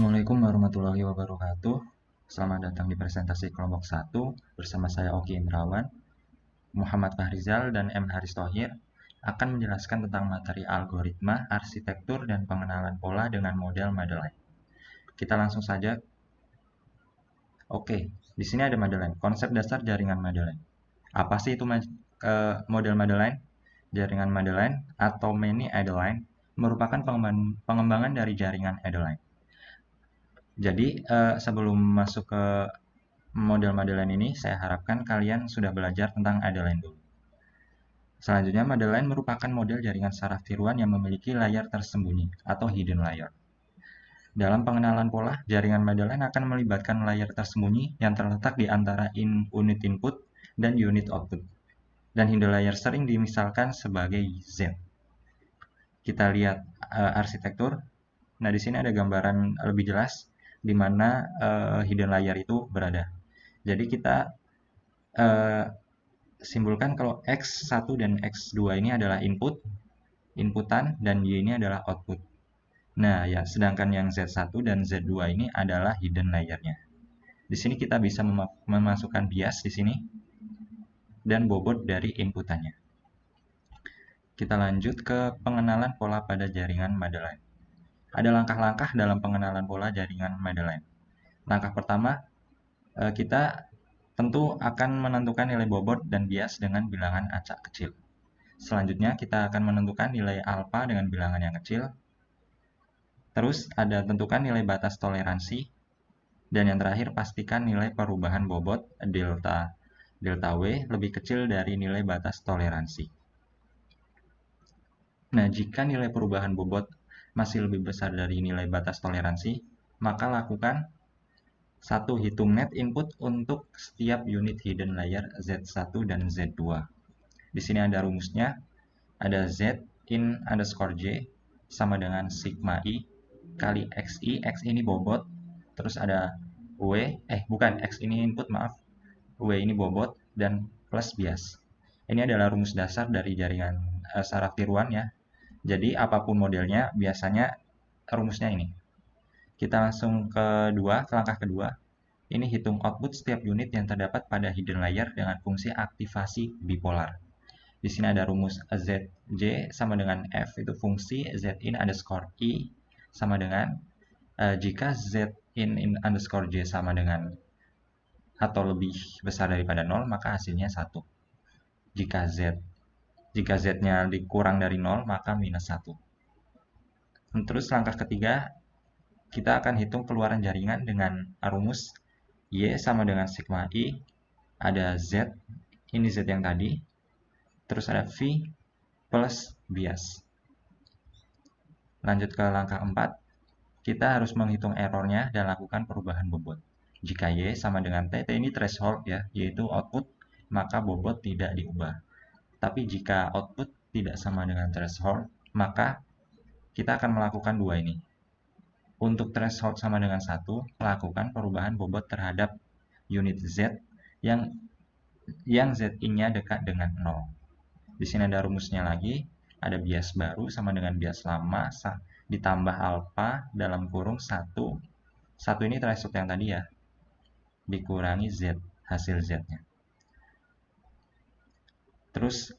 Assalamualaikum warahmatullahi wabarakatuh. Selamat datang di presentasi kelompok 1 bersama saya Oki Indrawan, Muhammad Fahrizal, dan M. Haris Thohir akan menjelaskan tentang materi algoritma, arsitektur, dan pengenalan pola dengan model Madeline. Kita langsung saja. Oke, di sini ada Madeline, konsep dasar jaringan Madeline. Apa sih itu model Madeline? Jaringan Madeline atau Many Adeline merupakan pengembangan dari jaringan Adeline. Jadi, sebelum masuk ke model Madeline ini, saya harapkan kalian sudah belajar tentang Adeline dulu. Selanjutnya, Madeline merupakan model jaringan saraf tiruan yang memiliki layar tersembunyi atau hidden layer. Dalam pengenalan pola, jaringan Madeline akan melibatkan layar tersembunyi yang terletak di antara unit input dan unit output. Dan hidden layer sering dimisalkan sebagai Z. Kita lihat arsitektur. Nah, di sini ada gambaran lebih jelas di mana hidden layer itu berada. Jadi kita simpulkan kalau X1 dan X2 ini adalah inputan, dan Y ini adalah output. Nah, ya, sedangkan yang Z1 dan Z2 ini adalah hidden layernya. Di sini kita bisa memasukkan bias di sini dan bobot dari inputannya. Kita lanjut ke pengenalan pola pada jaringan Madeline. Ada langkah-langkah dalam pengenalan pola jaringan Madeline. Langkah pertama, kita tentu akan menentukan nilai bobot dan bias dengan bilangan acak kecil. Selanjutnya, kita akan menentukan nilai alfa dengan bilangan yang kecil. Terus, ada tentukan nilai batas toleransi. Dan yang terakhir, pastikan nilai perubahan bobot delta W lebih kecil dari nilai batas toleransi. Nah, jika nilai perubahan bobot masih lebih besar dari nilai batas toleransi, maka lakukan satu hitung net input untuk setiap unit hidden layer Z1 dan Z2. Di sini ada rumusnya, ada Z in underscore J sama dengan sigma I kali XI, X ini bobot, terus ada X ini input, maaf, W ini bobot, dan plus bias. Ini adalah rumus dasar dari jaringan saraf tiruan ya. Jadi apapun modelnya, biasanya rumusnya ini. Kita langsung ke langkah kedua. Ini hitung output setiap unit yang terdapat pada hidden layer dengan fungsi aktivasi bipolar. Di sini ada rumus ZJ sama dengan F, itu fungsi Zin underscore I sama dengan jika Zin underscore J sama dengan atau lebih besar daripada 0, maka hasilnya 1. Jika Z-nya dikurang dari 0, maka minus 1. Terus langkah ketiga, kita akan hitung keluaran jaringan dengan rumus Y sama dengan sigma I, ada Z, ini Z yang tadi, terus ada V plus bias. Lanjut ke langkah 4, kita harus menghitung errornya dan lakukan perubahan bobot. Jika Y sama dengan T ini threshold ya, yaitu output, maka bobot tidak diubah. Tapi jika output tidak sama dengan threshold, maka kita akan melakukan dua ini. Untuk threshold sama dengan 1, lakukan perubahan bobot terhadap unit Z yang Zin-nya dekat dengan 0. Di sini ada rumusnya lagi, ada bias baru sama dengan bias lama ditambah alfa dalam kurung 1. 1 ini threshold yang tadi ya, dikurangi Z, hasil Z-nya. Terus,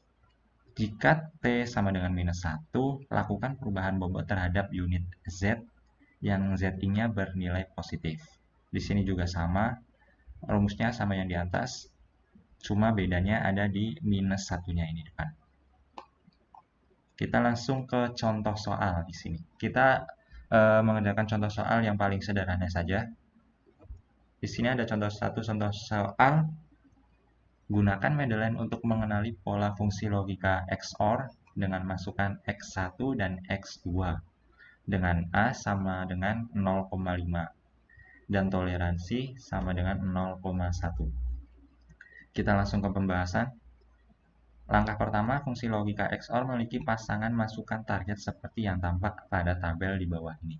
jika T sama dengan minus 1, lakukan perubahan bobot terhadap unit Z yang Zin-nya bernilai positif. Di sini juga sama, rumusnya sama yang di atas, cuma bedanya ada di minus 1-nya ini depan. Kita langsung ke contoh soal di sini. Kita mengerjakan contoh soal yang paling sederhana saja. Di sini ada contoh soal. Gunakan Madeline untuk mengenali pola fungsi logika XOR dengan masukan X1 dan X2 dengan A sama dengan 0,5 dan toleransi sama dengan 0,1. Kita langsung ke pembahasan. Langkah pertama, fungsi logika XOR memiliki pasangan masukan target seperti yang tampak pada tabel di bawah ini.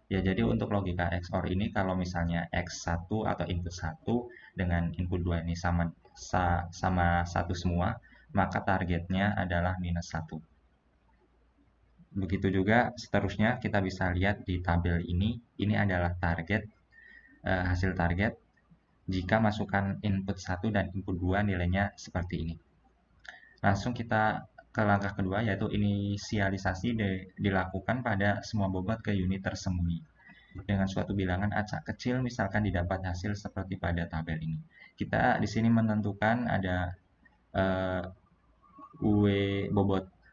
Ya, jadi untuk logika XOR ini kalau misalnya X1 atau input 1 dengan input 2 ini sama 1 semua, maka targetnya adalah minus 1. Begitu juga seterusnya kita bisa lihat di tabel ini. Ini adalah target, hasil target jika masukkan input 1 dan input 2 nilainya seperti ini. Langsung kita ke langkah kedua, yaitu inisialisasi dilakukan pada semua bobot ke unit tersembunyi dengan suatu bilangan acak kecil, misalkan didapat hasil seperti pada tabel ini. Kita di sini menentukan ada UW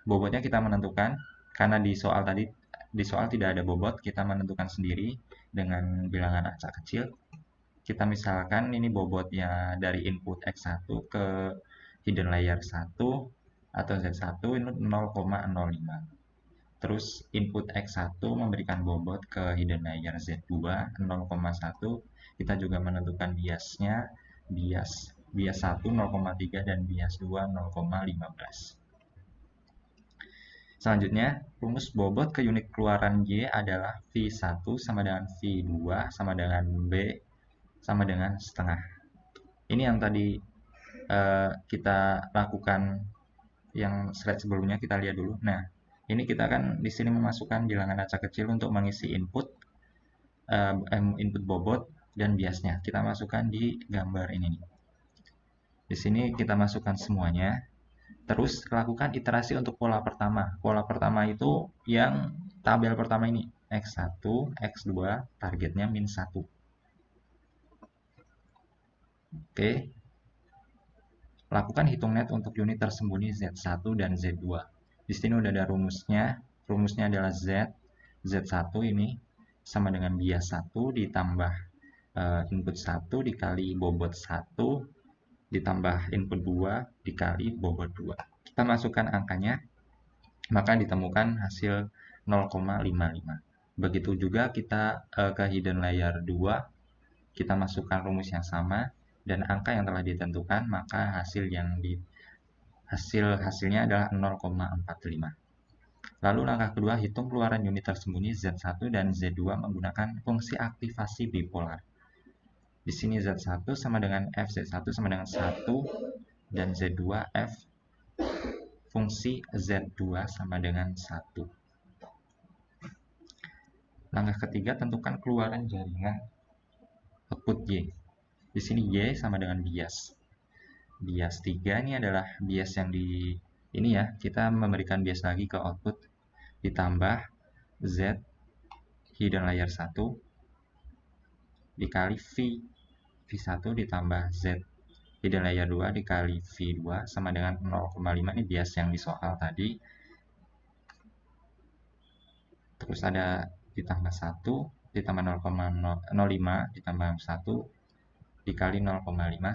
bobotnya kita menentukan karena di soal tidak ada bobot, kita menentukan sendiri dengan bilangan acak kecil. Kita misalkan ini bobotnya dari input X1 ke hidden layer 1 atau Z1 ini 0,05. Terus input X1 memberikan bobot ke hidden layer Z2 0,1. Kita juga menentukan biasnya, bias 1 0,3 dan bias 2 0,15. Selanjutnya, rumus bobot ke unit keluaran Y adalah V1 sama dengan V2 sama dengan B sama dengan setengah. Ini yang tadi kita lakukan yang slide sebelumnya, kita lihat dulu. Nah, ini kita kan di sini memasukkan bilangan acak kecil untuk mengisi input bobot dan biasnya. Kita masukkan di gambar ini. Di sini kita masukkan semuanya. Terus lakukan iterasi untuk pola pertama. Pola pertama itu yang tabel pertama ini. X1, X2, targetnya min 1. Oke. Lakukan hitung net untuk unit tersembunyi Z1 dan Z2. Di sini udah ada rumusnya. Rumusnya adalah Z1 ini sama dengan bias 1 ditambah input 1 dikali bobot 1 ditambah input 2 dikali bobot 2. Kita masukkan angkanya, maka ditemukan hasil 0,55. Begitu juga kita ke hidden layer 2, kita masukkan rumus yang sama dan angka yang telah ditentukan, maka hasilnya adalah 0,45. Lalu langkah kedua, hitung keluaran unit tersembunyi Z1 dan Z2 menggunakan fungsi aktivasi bipolar. Di sini Z1 sama dengan F, Z1 sama dengan 1, dan Z2 F fungsi Z2 sama dengan 1. Langkah ketiga, tentukan keluaran jaringan output Y. Di sini Y sama dengan bias. Bias 3 ini adalah bias yang ini ya, kita memberikan bias lagi ke output ditambah Z hidden layer 1 dikali V1 ditambah Z hidden layer 2 dikali V2 sama dengan 0,5. Ini bias yang di soal tadi. Terus ada ditambah 1 ditambah 0,05 ditambah 1 dikali 0,5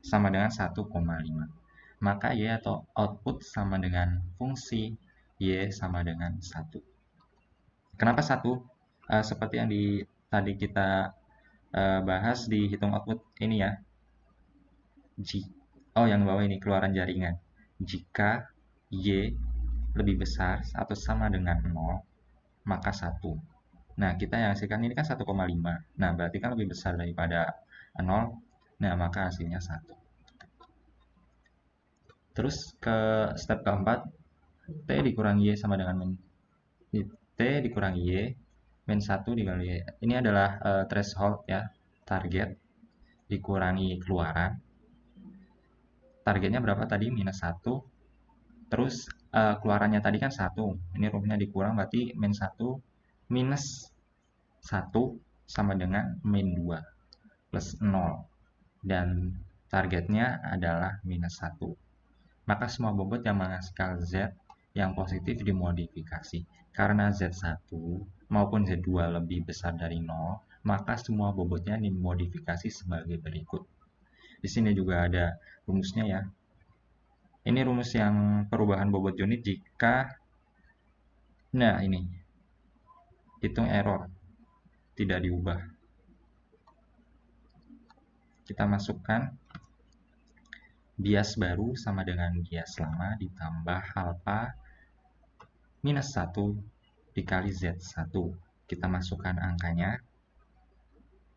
sama dengan 1,5. Maka Y atau output sama dengan fungsi Y sama dengan 1. Kenapa 1? Seperti yang tadi kita bahas di hitung output ini ya. Yang bawah ini keluaran jaringan. Jika Y lebih besar atau sama dengan 0, maka 1. Nah, kita yang hasilkan ini kan 1,5. Nah, berarti kan lebih besar daripada 0. Nah, maka hasilnya 1. Terus ke step keempat, T dikurangi Y sama dengan T dikurangi Y min 1 dikali Y. Ini adalah threshold ya, target dikurangi keluaran. Targetnya berapa tadi? Minus 1. Terus keluarannya tadi kan 1. Ini rumusnya dikurang, berarti min 1 minus 1 sama dengan min 2 plus 0. Dan targetnya adalah minus 1. Maka semua bobot yang menghasilkan Z yang positif dimodifikasi. Karena Z1 maupun Z2 lebih besar dari 0, maka semua bobotnya dimodifikasi sebagai berikut. Di sini juga ada rumusnya ya. Ini rumus yang perubahan bobot unit jika, nah ini, hitung error, tidak diubah. Kita masukkan bias baru sama dengan bias lama ditambah alpha minus 1 dikali Z1. Kita masukkan angkanya.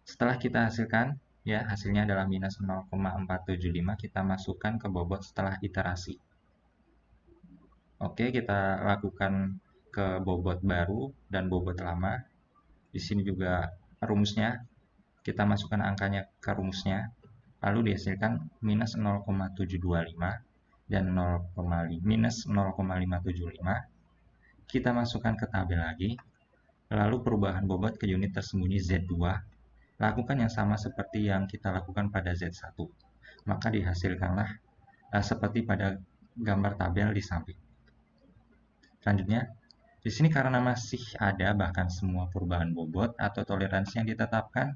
Setelah kita hasilkan, ya hasilnya adalah minus 0,475. Kita masukkan ke bobot setelah iterasi. Oke, kita lakukan ke bobot baru dan bobot lama. Di sini juga rumusnya, kita masukkan angkanya ke rumusnya, lalu dihasilkan minus 0,725 dan minus 0,575. Kita masukkan ke tabel lagi, lalu perubahan bobot ke unit tersembunyi Z2, lakukan yang sama seperti yang kita lakukan pada Z1, maka dihasilkanlah seperti pada gambar tabel di samping. Selanjutnya, di sini karena masih ada bahkan semua perubahan bobot atau toleransi yang ditetapkan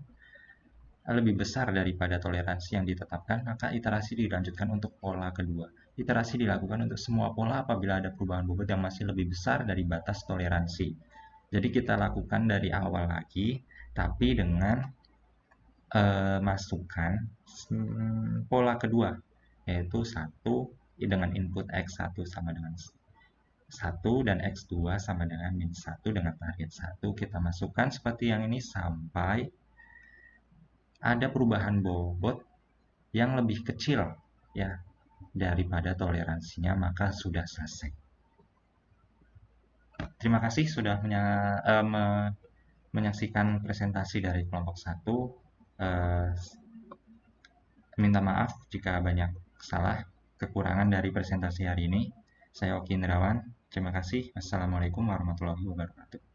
lebih besar daripada toleransi yang ditetapkan, maka iterasi dilanjutkan untuk pola kedua. Iterasi dilakukan untuk semua pola apabila ada perubahan bobot yang masih lebih besar dari batas toleransi. Jadi kita lakukan dari awal lagi, tapi dengan masukkan pola kedua, yaitu 1 dengan input X1 sama dengan 1 dan X2 sama dengan min 1 dengan target 1. Kita masukkan seperti yang ini sampai ada perubahan bobot yang lebih kecil ya daripada toleransinya, maka sudah selesai. Terima kasih sudah menyaksikan presentasi dari kelompok 1. Minta maaf jika banyak salah kekurangan dari presentasi hari ini. Saya Oki Indrawan. Terima kasih. Wassalamualaikum warahmatullahi wabarakatuh.